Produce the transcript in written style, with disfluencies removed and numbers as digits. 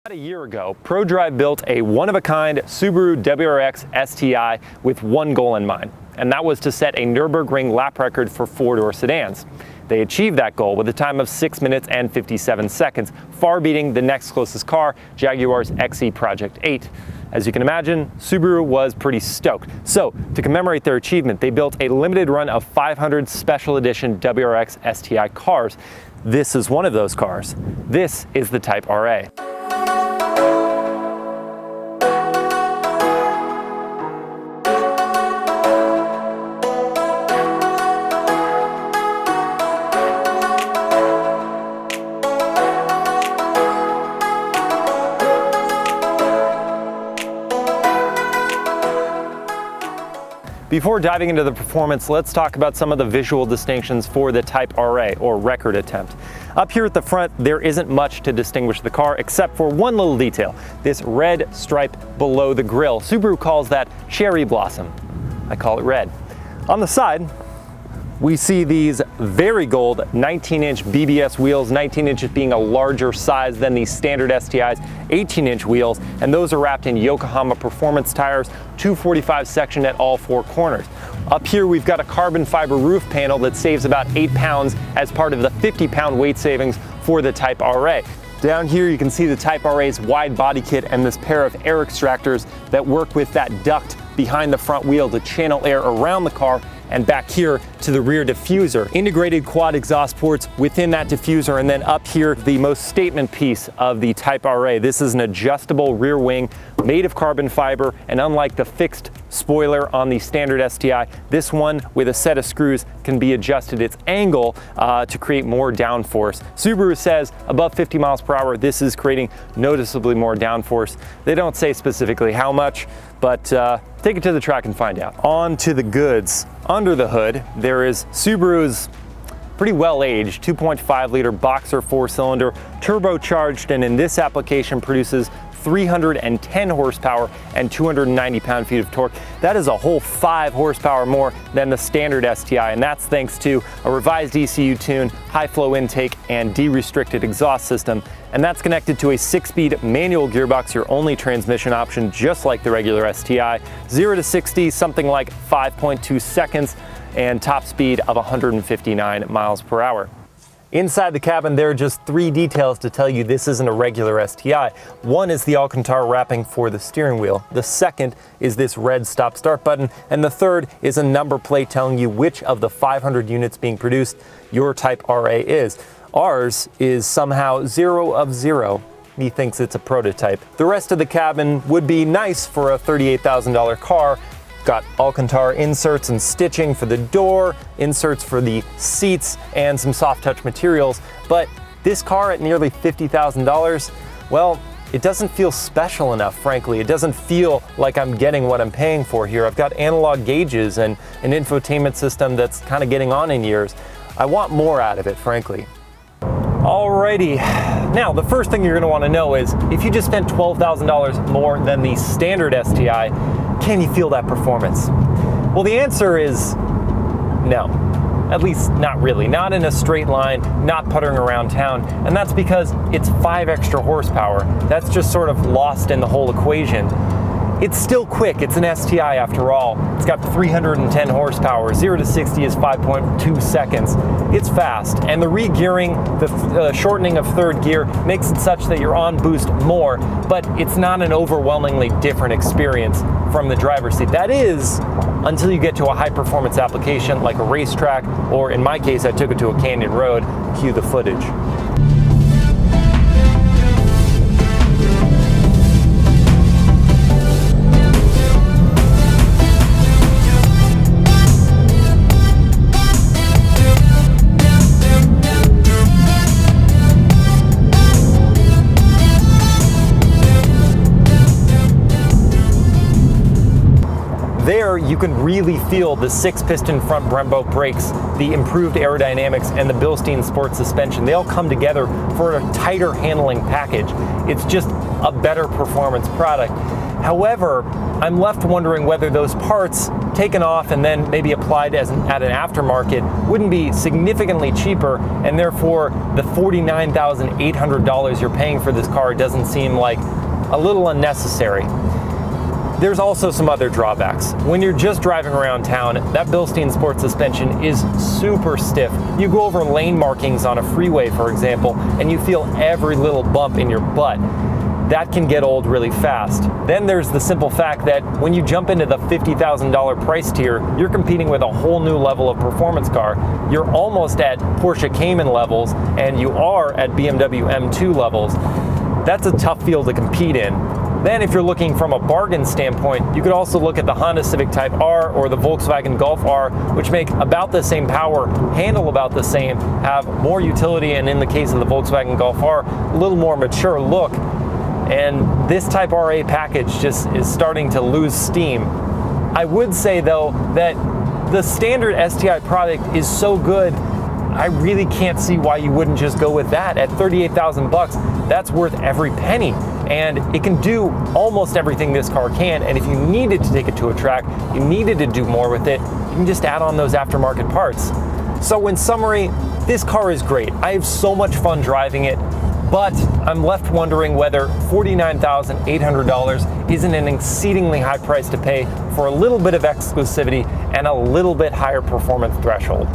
About a year ago, Prodrive built a one-of-a-kind Subaru WRX STI with one goal in mind, and that was to set a Nurburgring lap record for four-door sedans. They achieved that goal with a time of 6 minutes and 57 seconds, far beating the next closest car, Jaguar's XE Project 8. As you can imagine, Subaru was pretty stoked. So, to commemorate their achievement, they built a limited run of 500 special edition WRX STI cars. This is one of those cars. This is the Type RA. Before diving into the performance, let's talk about some of the visual distinctions for the Type RA, or record attempt. Up here at the front, there isn't much to distinguish the car except for one little detail, this red stripe below the grille. Subaru calls that cherry blossom. I call it red. On the side, we see these very gold 19-inch BBS wheels, 19 inches being a larger size than the standard STI's 18-inch wheels, and those are wrapped in Yokohama performance tires, 245 section at all four corners. Up here we've got a carbon fiber roof panel that saves about 8 pounds as part of the 50-pound weight savings for the Type RA. Down here you can see the Type RA's wide body kit and this pair of air extractors that work with that duct behind the front wheel to channel air around the car, and back here to the rear diffuser. Integrated quad exhaust ports within that diffuser, and then up here, the most statement piece of the Type RA. This is an adjustable rear wing made of carbon fiber, and unlike the fixed spoiler on the standard STI, this one with a set of screws can be adjusted its angle to create more downforce. Subaru says above 50 miles per hour, this is creating noticeably more downforce. They don't say specifically how much, but take it to the track and find out. On to the goods. Under the hood, there is Subaru's pretty well-aged 2.5 liter boxer 4-cylinder, turbocharged, and in this application produces 310 horsepower and 290 pound-feet of torque. That is a whole 5 horsepower more than the standard STI, and that's thanks to a revised ECU tune, high flow intake, and derestricted exhaust system. And that's connected to a 6-speed manual gearbox, your only transmission option, just like the regular STI. 0 to 60, something like 5.2 seconds, and top speed of 159 miles per hour. Inside the cabin, there are just 3 details to tell you this isn't a regular STI. One is the Alcantara wrapping for the steering wheel. The second is this red stop-start button. And the third is a number plate telling you which of the 500 units being produced your Type RA is. Ours is somehow 0 of 0. He thinks it's a prototype. The rest of the cabin would be nice for a $38,000 car. Got Alcantara inserts and stitching for the door, inserts for the seats, and some soft touch materials. But this car at nearly $50,000, well, it doesn't feel special enough, frankly. It doesn't feel like I'm getting what I'm paying for here. I've got analog gauges and an infotainment system that's kind of getting on in years. I want more out of it, frankly. Alrighty, now the first thing you're going to want to know is if you just spent $12,000 more than the standard STI, can you feel that performance? Well, the answer is no. At least not really, not in a straight line, not puttering around town, and that's because it's 5 extra horsepower. That's just sort of lost in the whole equation. It's still quick, it's an STI after all. It's got 310 horsepower, 0 to 60 is 5.2 seconds. It's fast, and the re-gearing, the shortening of third gear makes it such that you're on boost more, but it's not an overwhelmingly different experience from the driver's seat. That is, until you get to a high-performance application like a racetrack, or in my case, I took it to a canyon road. Cue the footage. There, you can really feel the 6-piston front Brembo brakes, the improved aerodynamics, and the Bilstein Sport suspension. They all come together for a tighter handling package. It's just a better performance product. However, I'm left wondering whether those parts taken off and then maybe applied at an aftermarket wouldn't be significantly cheaper, and therefore the $49,800 you're paying for this car doesn't seem like a little unnecessary. There's also some other drawbacks. When you're just driving around town, that Bilstein Sport suspension is super stiff. You go over lane markings on a freeway, for example, and you feel every little bump in your butt. That can get old really fast. Then there's the simple fact that when you jump into the $50,000 price tier, you're competing with a whole new level of performance car. You're almost at Porsche Cayman levels, and you are at BMW M2 levels. That's a tough field to compete in. Then if you're looking from a bargain standpoint, you could also look at the Honda Civic Type R or the Volkswagen Golf R, which make about the same power, handle about the same, have more utility, and in the case of the Volkswagen Golf R, a little more mature look. And this Type RA package just is starting to lose steam. I would say though that the standard STI product is so good, I really can't see why you wouldn't just go with that. At 38,000 bucks, that's worth every penny. And it can do almost everything this car can. And if you needed to take it to a track, you needed to do more with it, you can just add on those aftermarket parts. So in summary, this car is great. I have so much fun driving it, but I'm left wondering whether $49,800 isn't an exceedingly high price to pay for a little bit of exclusivity and a little bit higher performance threshold.